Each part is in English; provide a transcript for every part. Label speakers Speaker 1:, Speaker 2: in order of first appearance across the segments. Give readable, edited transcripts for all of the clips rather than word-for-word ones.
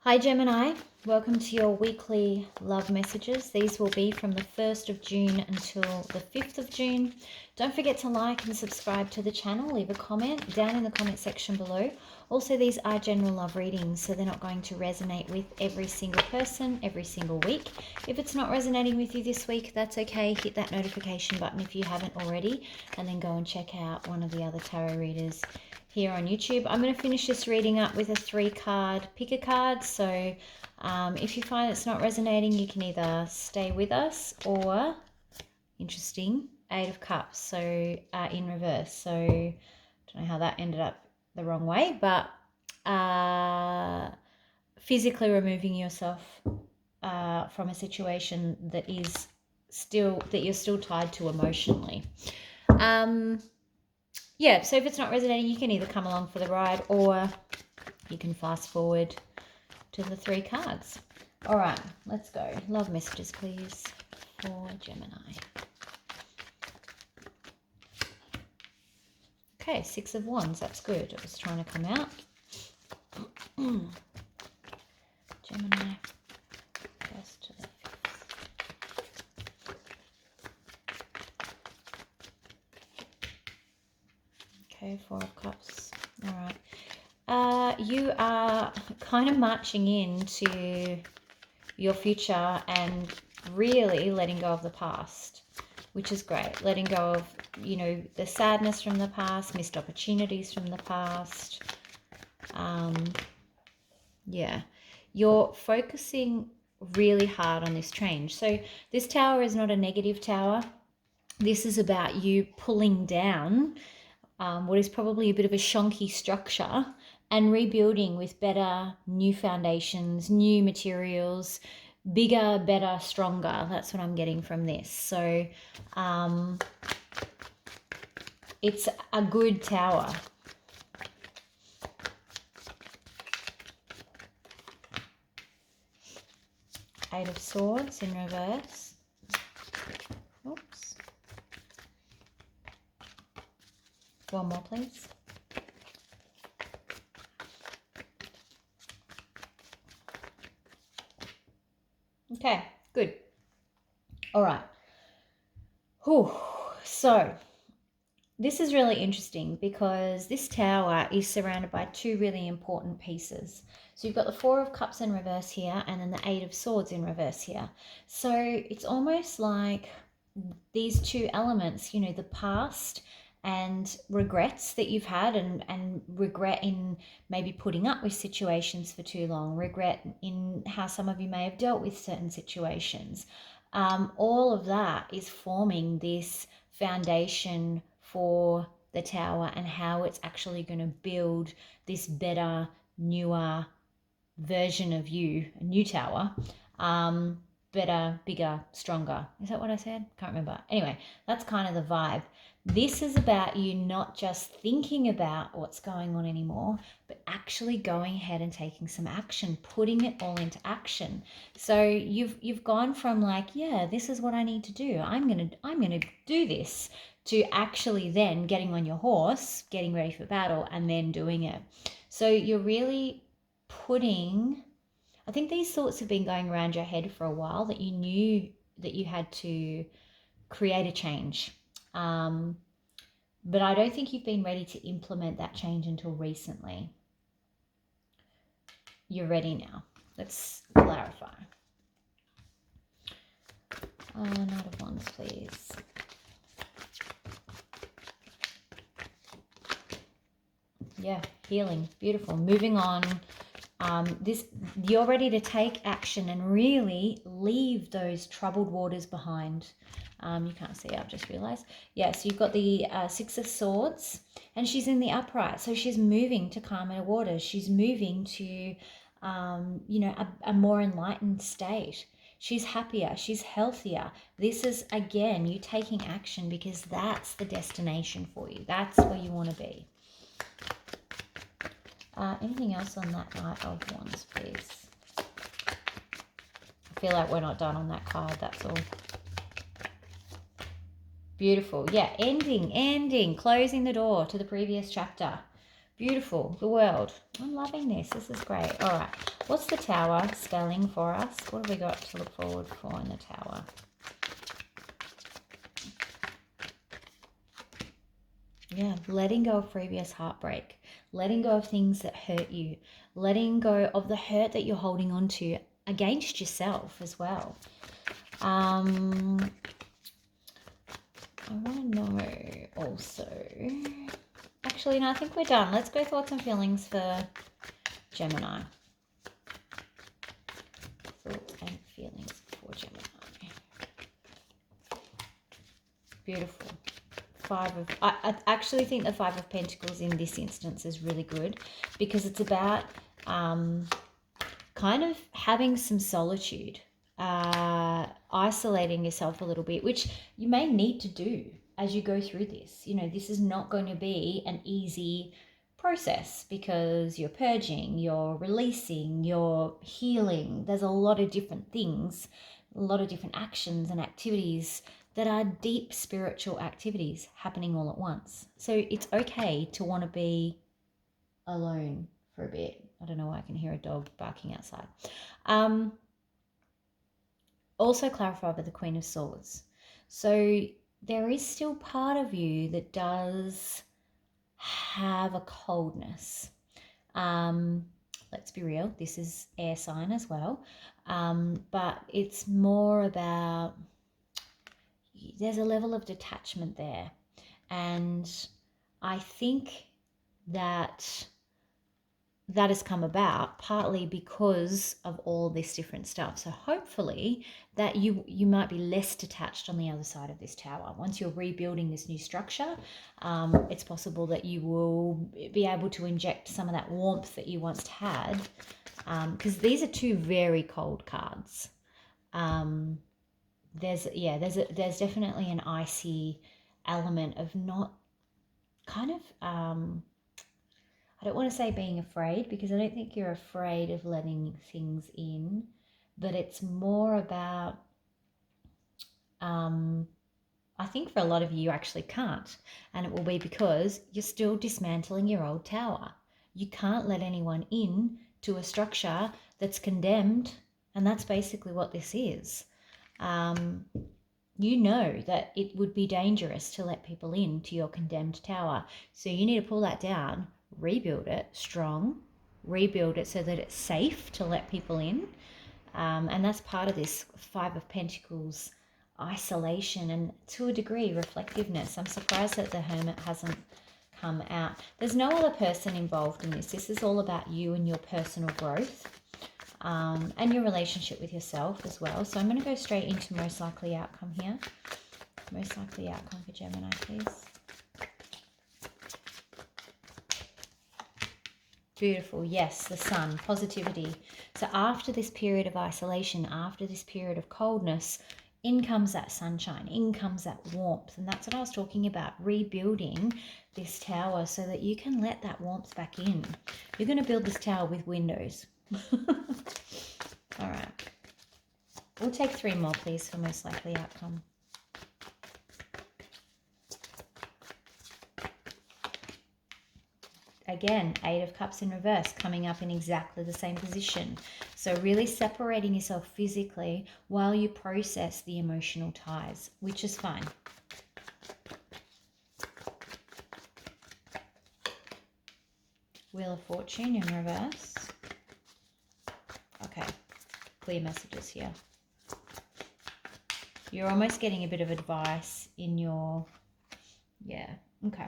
Speaker 1: Hi Gemini, welcome to your weekly love messages. These will be from the 1st of June until the 5th of June. Don't forget to like and subscribe to the channel. Leave a comment down in the comment section below. Also, these are general love readings, so they're not going to resonate with every single person every single week. If it's not resonating with you this week, that's okay. Hit that notification button if you haven't already, and then go and check out one of the other tarot readers here on YouTube. I'm going to finish this reading up with a 3-card pick a card. So if you find it's not resonating, you can either stay with us or, interesting, 8 of Cups, so in reverse. So don't know how that ended up the wrong way, but physically removing yourself from a situation that is still, that you're still tied to emotionally. Yeah, so if it's not resonating, you can either come along for the ride or you can fast forward to the 3 cards. All right, let's go. Love messages, please, for Gemini. Okay, 6 of Wands. That's good. It was trying to come out. Gemini, first to the 5th. Okay, 4 of Cups. All right. You are kind of marching into your future and really letting go of the past, which is great. Letting go of, the sadness from the past, missed opportunities from the past. Yeah, you're focusing really hard on this change. So this tower is not a negative tower. This is about you pulling down what is probably a bit of a shonky structure and rebuilding with better new foundations, new materials, bigger, better, stronger. That's what I'm getting from this. So it's a good tower. Eight of Swords in reverse. Oops. One more, please. Okay, good. All right. Whew. So this is really interesting because this tower is surrounded by 2 really important pieces. So you've got the 4 of Cups in reverse here and then the 8 of Swords in reverse here. So it's almost like these 2 elements, the past and regrets that you've had and regret in maybe putting up with situations for too long, regret in how some of you may have dealt with certain situations. All of that is forming this foundation for the tower and how it's actually going to build this better, newer version of you, a new tower, better, bigger, stronger. Is that what I said? Can't remember. Anyway, that's kind of the vibe. This is about you not just thinking about what's going on anymore, but actually going ahead and taking some action, putting it all into action. So you've gone from like, yeah, this is what I need to do. I'm gonna do this, to actually then getting on your horse, getting ready for battle, and then doing it. So you're really putting, I think these thoughts have been going around your head for a while, that you knew that you had to create a change. But I don't think you've been ready to implement that change until recently. You're ready now. Let's clarify. Knight of Wands, please. Yeah, healing. Beautiful. Moving on. You're ready to take action and really leave those troubled waters behind. You can't see, I've just realized. Yeah, so you've got the 6 of Swords and she's in the upright. So she's moving to calmer waters. She's moving to, a more enlightened state. She's happier. She's healthier. This is, again, you taking action because that's the destination for you. That's where you want to be. Anything else on that Knight of Wands, please? I feel like we're not done on that card, that's all. Beautiful. Yeah, ending, closing the door to the previous chapter. Beautiful. The world. I'm loving this. This is great. All right. What's the tower spelling for us? What have we got to look forward for in the tower? Yeah, letting go of previous heartbreak, letting go of things that hurt you, letting go of the hurt that you're holding on to against yourself as well. I want to know also... Actually, no, I think we're done. Let's go thoughts and feelings for Gemini. Thoughts and feelings for Gemini. Beautiful. I actually think the Five of Pentacles in this instance is really good, because it's about kind of having some solitude, isolating yourself a little bit, which you may need to do as you go through this. You know, this is not going to be an easy process, because you're purging, you're releasing, you're healing. There's a lot of different things, a lot of different actions and activities that are deep spiritual activities happening all at once. So it's okay to want to be alone for a bit. I don't know why I can hear a dog barking outside. Also clarify with the Queen of Swords. So there is still part of you that does have a coldness. Let's be real, this is air sign as well. But it's more about, there's a level of detachment there. And I think that has come about partly because of all this different stuff. So hopefully that you might be less detached on the other side of this tower. Once you're rebuilding this new structure, it's possible that you will be able to inject some of that warmth that you once had, because these are two very cold cards. There's definitely an icy element of not kind of I don't want to say being afraid, because I don't think you're afraid of letting things in, but it's more about, I think for a lot of you actually can't, and it will be because you're still dismantling your old tower. You can't let anyone in to a structure that's condemned, and that's basically what this is. You know that it would be dangerous to let people into your condemned tower, so you need to pull that down, rebuild it strong, rebuild it so that it's safe to let people in. And that's part of this Five of Pentacles isolation and, to a degree, reflectiveness. I'm surprised that the Hermit hasn't come out. There's no other person involved in this. This is all about you and your personal growth, and your relationship with yourself as well. So I'm going to go straight into most likely outcome here. Most likely outcome for Gemini, please. Beautiful. Yes, the Sun, positivity. So after this period of isolation, after this period of coldness, in comes that sunshine, in comes that warmth. And that's what I was talking about, rebuilding this tower so that you can let that warmth back in. You're going to build this tower with windows. All right. We'll take 3 more, please, for most likely outcome. Again, 8 of Cups in reverse, coming up in exactly the same position. So really separating yourself physically while you process the emotional ties, which is fine. Wheel of Fortune in reverse. Okay, clear messages here. You're almost getting a bit of advice in your... Yeah, okay.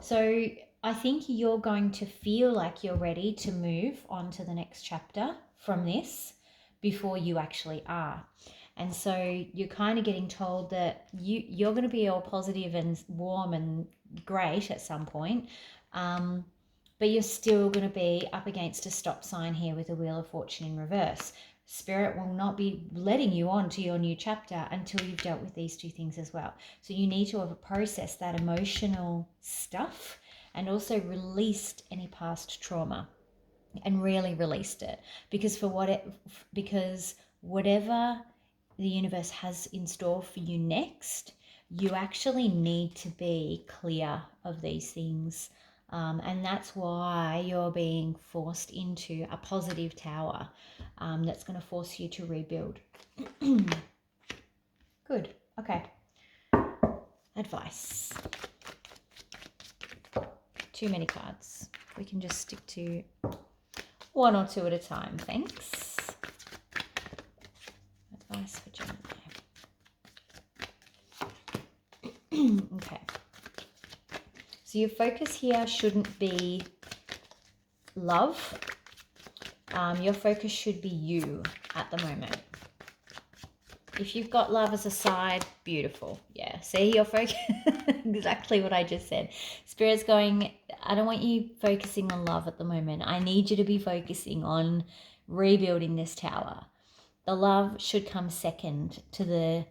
Speaker 1: So I think you're going to feel like you're ready to move on to the next chapter from this before you actually are. And so you're kind of getting told that you're going to be all positive and warm and great at some point, but you're still going to be up against a stop sign here with the Wheel of Fortune in reverse. Spirit will not be letting you on to your new chapter until you've dealt with these 2 things as well. So you need to have processed that emotional stuff and also released any past trauma, and really released it, because because whatever the universe has in store for you next, you actually need to be clear of these things. And that's why you're being forced into a positive tower that's going to force you to rebuild. Good. Okay. Advice. Too many cards. We can just stick to one or two at a time. Thanks. Advice for Gemini. Okay. So your focus here shouldn't be love. Your focus should be you at the moment. If you've got love as a side, beautiful. Yeah, see your focus. Exactly what I just said. Spirit's going, I don't want you focusing on love at the moment. I need you to be focusing on rebuilding this tower. The love should come second to the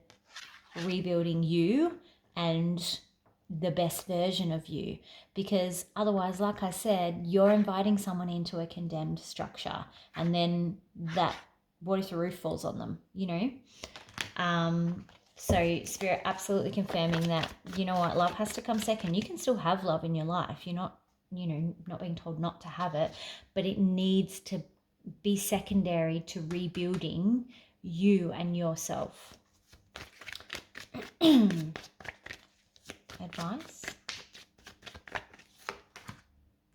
Speaker 1: rebuilding you and the best version of you, because otherwise, like I said, you're inviting someone into a condemned structure, and then that, what if the roof falls on them, you know? So Spirit absolutely confirming that, you know what, love has to come second. You can still have love in your life. You're not, you know, not being told not to have it, but it needs to be secondary to rebuilding you and yourself. Advice.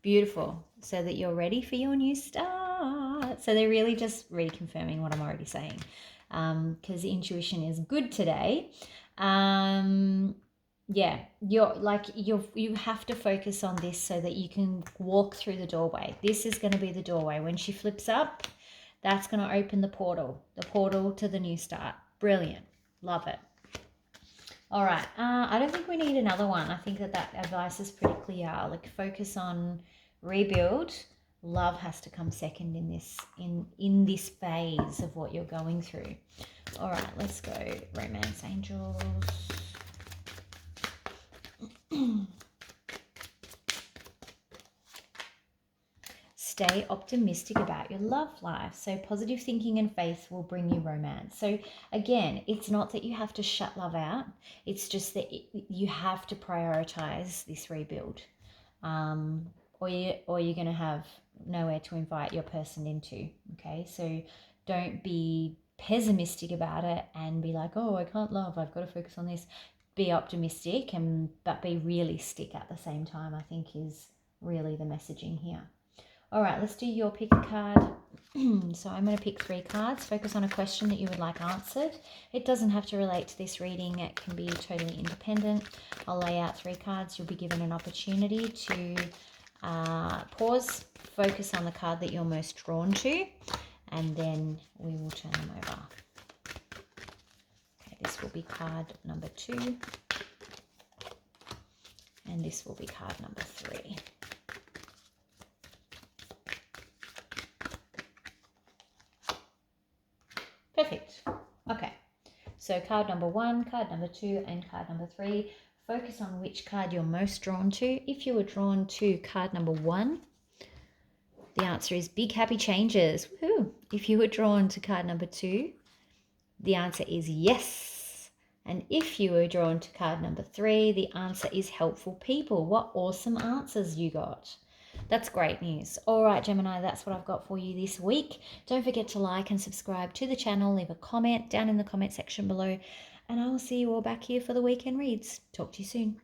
Speaker 1: Beautiful. So that you're ready for your new start. So they're really just reconfirming what I'm already saying, because intuition is good today. Yeah, you have to focus on this so that you can walk through the doorway. This is going to be the doorway. When she flips up, that's going to open the portal to the new start. Brilliant. Love it. All right. I don't think we need another one. I think that advice is pretty clear. Like, focus on rebuild. Love has to come second in this phase of what you're going through. All right, let's go romance angels. Stay optimistic about your love life. So positive thinking and faith will bring you romance. So again, it's not that you have to shut love out. It's just that you have to prioritize this rebuild. Or you're going to have nowhere to invite your person into. Okay, so don't be pessimistic about it and be like, oh, I can't love, I've got to focus on this. Be optimistic but be realistic at the same time, I think, is really the messaging here. All right, let's do your pick a card. So I'm going to pick 3 cards. Focus on a question that you would like answered. It doesn't have to relate to this reading. It can be totally independent. I'll lay out 3 cards. You'll be given an opportunity to pause, focus on the card that you're most drawn to, and then we will turn them over. Okay, this will be card number 2, and this will be card number 3. Perfect. Okay, so card number 1, card number 2, and card number 3. Focus on which card you're most drawn to. If you were drawn to card number 1, the answer is big happy changes. Woohoo. If you were drawn to card number 2, the answer is yes. And if you were drawn to card number 3, the answer is helpful people. What awesome answers you got. That's great news. All right, Gemini, that's what I've got for you this week. Don't forget to like and subscribe to the channel. Leave a comment down in the comment section below. And I will see you all back here for the weekend reads. Talk to you soon.